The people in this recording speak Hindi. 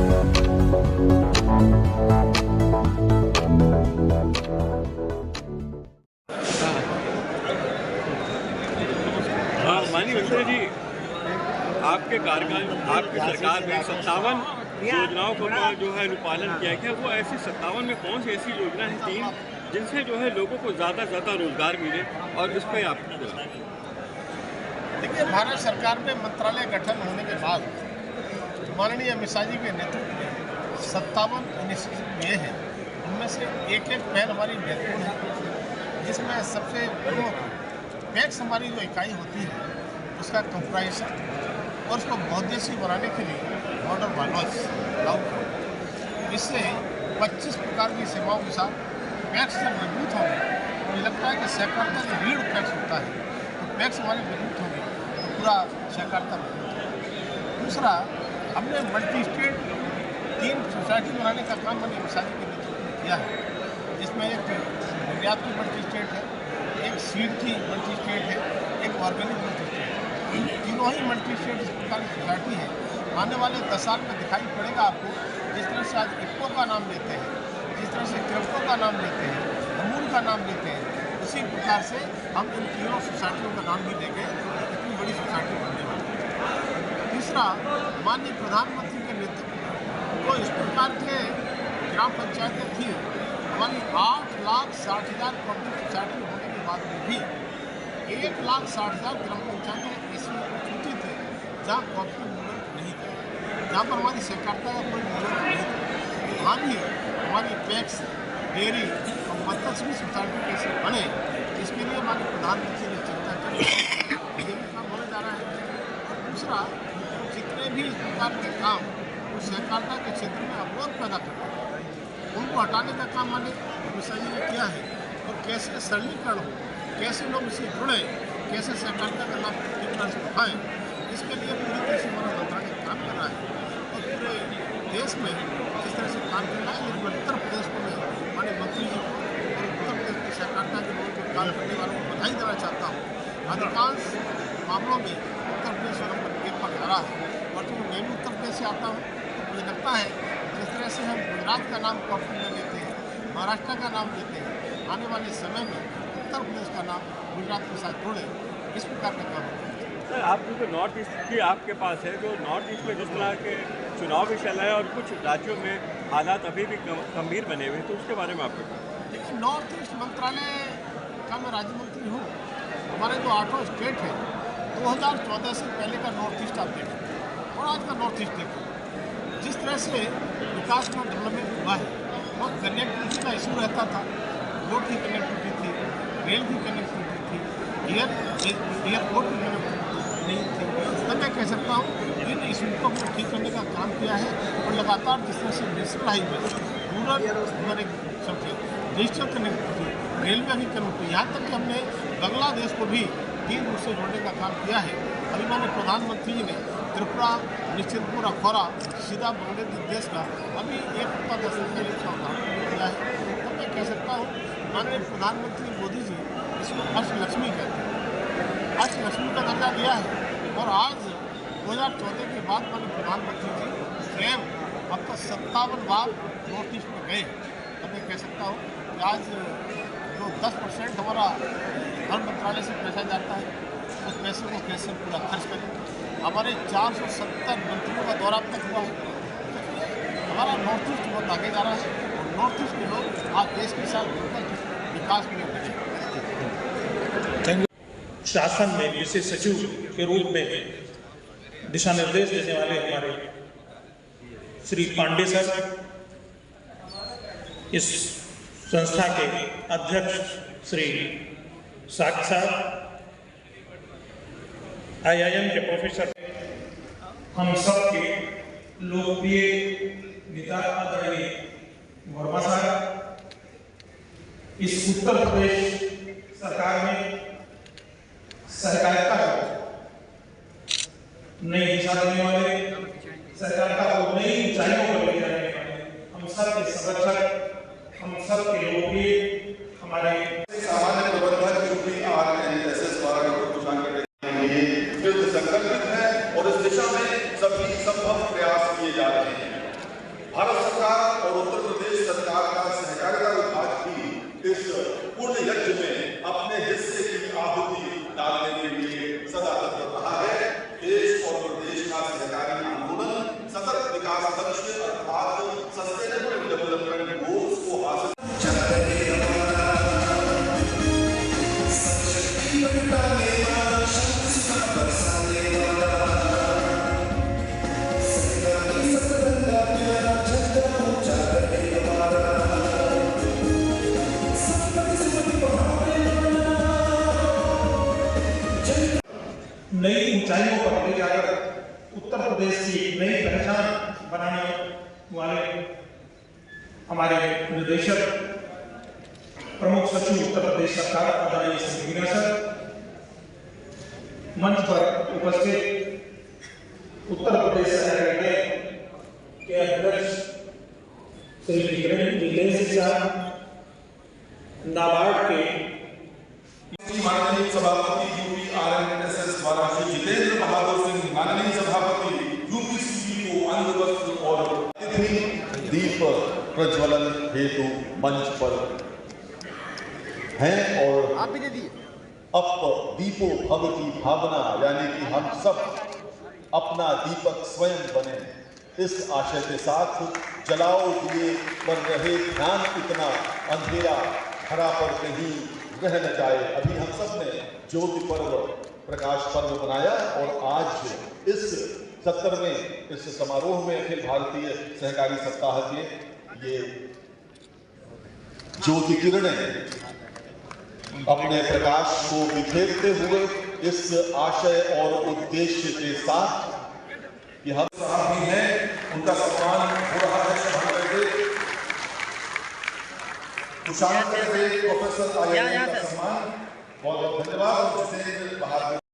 माननीय मंत्री जी, आपके कार्यकाल, आपकी सरकार में 57 योजनाओं का जो है अनुपालन किया गया। वो ऐसी 57 में कौन सी ऐसी योजना है 3 जिनसे जो है लोगों को ज़्यादा से ज़्यादा रोजगार मिले, और इस पर आपको देखिए, भारत सरकार में मंत्रालय गठन होने के बाद माननीय अमित शाह जी के नेतृत्व में 57 इनिशिएटिव लिए हैं। उनमें से एक पहल हमारी महत्वपूर्ण है, जिसमें सबसे प्रमुख पैक्स हमारी जो इकाई होती है उसका कंप्राइजेशन और उसको बहुउद्देशीय बनाने के लिए मॉडल बायलॉज लागू करें। इससे 25 प्रकार की सेवाओं के साथ पैक्स जब मजबूत होंगे, मुझे लगता है कि सहकारिता जो रीढ़ पैक्स होता है, तो पैक्स हमारी मजबूत होंगे तो पूरा सहकारिता मजबूत होगा। दूसरा, हमने मल्टी स्टेट 3 सोसाइटी बनाने का काम मैंने अमित शाह जी के नेतृत्व में किया है, जिसमें एक निर्यात की मल्टी स्टेट है, एक सीड की मल्टी स्टेट है, एक ऑर्गेनिक मल्टी स्टेट है। तीनों ही मल्टी स्टेट इस प्रकार की सोसाइटी है। आने वाले 10 साल में दिखाई पड़ेगा आपको, जिस तरह से आज इफ्को का नाम लेते हैं, जिस तरह से क्रिप्को का नाम लेते हैं, अमूल का नाम लेते हैं, उसी प्रकार से हम इन तीनों सोसाइटियों का नाम भी देंगे। इतनी बड़ी सोसाइटी बनने वाली है। तीसरा, माननीय प्रधानमंत्री के नेतृत्व में तो इस प्रकार के ग्राम पंचायतें थी, हमारी 8,60,000 पब्लिक सोसाइटी होने के बाद में भी 1,60,000 ग्राम पंचायतें ऐसी छूटी थी जहाँ कॉपरेटिव मूवमेंट नहीं था, जहाँ पर हमारी सहकारिता का कोई मूवमेंट नहीं था। वहाँ भी हमारी पैक्स, डेयरी और मत्स्य सोसाइटी कैसे बने, इसके लिए हमारे प्रधानमंत्री ने चर्चा की, ये भी काम होने जा रहा है। और दूसरा, जितने भी इस प्रकार के काम उस सहकारिता के क्षेत्र में अवरोध पैदा करते हैं, उनको हटाने का काम मैंने अमित शाह जी ने किया है। और कैसे सरलीकरण हो, कैसे लोग इससे जुड़े, कैसे सहकारिता का लाभ ठीक तरह से उठाएँ, इसके लिए पूरी तरह से हमारा मंत्रालय काम कर रहा है। और पूरे देश में जिस तरह से काम कर रहा है, लेकिन उत्तर प्रदेश को मैं हमारे मंत्री जी को और उत्तर प्रदेश की सहकारिता के लोगों को काम करने वालों को बधाई देना चाहता हूँ। अधिकांश मामलों में उत्तर प्रदेश नंबर 1 पर आ रहा है। और जो मैं भी उत्तर प्रदेश से आता हूँ, तो मुझे लगता है जिस तरह से हम गुजरात का नाम कॉपरेट में लेते हैं, महाराष्ट्र का नाम लेते हैं, आने वाले समय में उत्तर प्रदेश का नाम गुजरात के साथ जोड़े, इस प्रकार का काम होता है। सर, आप जो नॉर्थ ईस्ट की आपके पास है, जो नॉर्थ ईस्ट में जिस तरह के चुनाव भी चल रहे हैं और कुछ राज्यों में हालात अभी भी गंभीर बने हुए हैं, तो उसके बारे में आपको देखिए, नॉर्थ ईस्ट मंत्रालय का मैं राज्य मंत्री हूँ। हमारे जो 8 स्टेट है, 2014 से पहले का नॉर्थ ईस्ट आप देखें और आज का नॉर्थ ईस्ट देखें, जिस तरह से विकास का डेवलपमेंट हुआ है, बहुत कनेक्टिविटी का इशू रहता था। रोड की कनेक्टिविटी थी, रेल की कनेक्टिविटी थी, एयरपोर्ट की कनेक्टिविटी नहीं थी। तब मैं कह सकता हूँ इन इशू को हमने ठीक करने का काम किया है। और लगातार जिस तरह से नेशनल हाईवे, रूरल हमारे सबके डिजिटल कनेक्टिविटी, रेलवे की कनेक्टिविटी, यहाँ तक कि हमने बांग्लादेश को भी 3 रूट से जोड़ने का काम किया है। अभी माननीय प्रधानमंत्री जी ने त्रिपुरा, निश्चितपुर, अखौरा सीधा बांग्लादेश का अभी 1 हफ्ता 10 दिन पहले उसका उद्घाटन किया है। तब मैं कह सकता हूँ माननीय प्रधानमंत्री मोदी जी इसको अष्टलक्ष्मी कहते हैं, अष्टलक्ष्मी का दर्जा दिया है। और आज 2014 के बाद माननीय प्रधानमंत्री जी स्वयं अब तक 57 बार नॉर्थ ईस्ट में गए। तब मैं कह सकता हूँ कि आज जो 10% हमारा हर मंत्रालय से पैसा जाता है, उस पैसे को कैसे पूरा खर्च करें। हमारे 470 मंत्रियों का दौरा अब तक हुआ है। हमारा नॉर्थ ईस्ट बहुत आगे जा रहा है और नॉर्थ ईस्ट के लोग आज देश के साथ विकास में लगे। शासन में विशेष सचिव के रूप में दिशा निर्देश देने वाले हमारे श्री पांडे सर, इस संस्था के अध्यक्ष श्री साग साहब, IIM के प्रोफेसर, हम सब के लोकप्रिय नेता आदरणीय वर्मा साहब, इस उत्तर प्रदेश सरकार में सहकारिता को नई दिशा देने वाले, सहकारिता को नई ऊंचाइयों पर ले जाने वाले हम सब के संरक्षक, हम सब के लोकप्रिय हमारे सामान्य प्रबंधक के रूप में RNSS द्वारा घोषणा करने के लिए संकल्पित है और इस दिशा में सभी संभव प्रयास किए जा रहे हैं। बनाने वाले हमारे निदेशक प्रमुख सचिव उत्तर प्रदेश सरकार आदरणीय श्री मीना सर, मंच पर उपस्थित उत्तर प्रदेश सेक्रेटरी के अध्यक्ष श्री वीरेंद्र साहब, नाबार्ड के माननीय सभापति यूपी आरएनएसएस द्वारा श्री जितेंद्र बहादुर सिंह, माननीय सभापति यूपीसीपी को अंग वस्त्र और अतिथि दीप प्रज्वलन हेतु मंच पर हैं और आप भी दे दिए। अब दीपो भव की भावना, यानी कि हम सब अपना दीपक स्वयं बने, इस आशय के साथ जलाओ दिए पर रहे ध्यान, इतना अंधेरा हरा पर कहीं रह न जाए। अभी हम सब ने ज्योति पर्व, प्रकाश पर्व बनाया और आज इस 70वें इस समारोह में अखिल भारतीय सहकारी सप्ताह के ये ज्योति किरणें अपने प्रकाश को बिखेरते हुए इस आशय और उद्देश्य के साथ कि हम साहब भी हैं, उनका सम्मान हो रहा है प्रोफेसर आर्यन का सम्मान। बहुत बहुत धन्यवाद।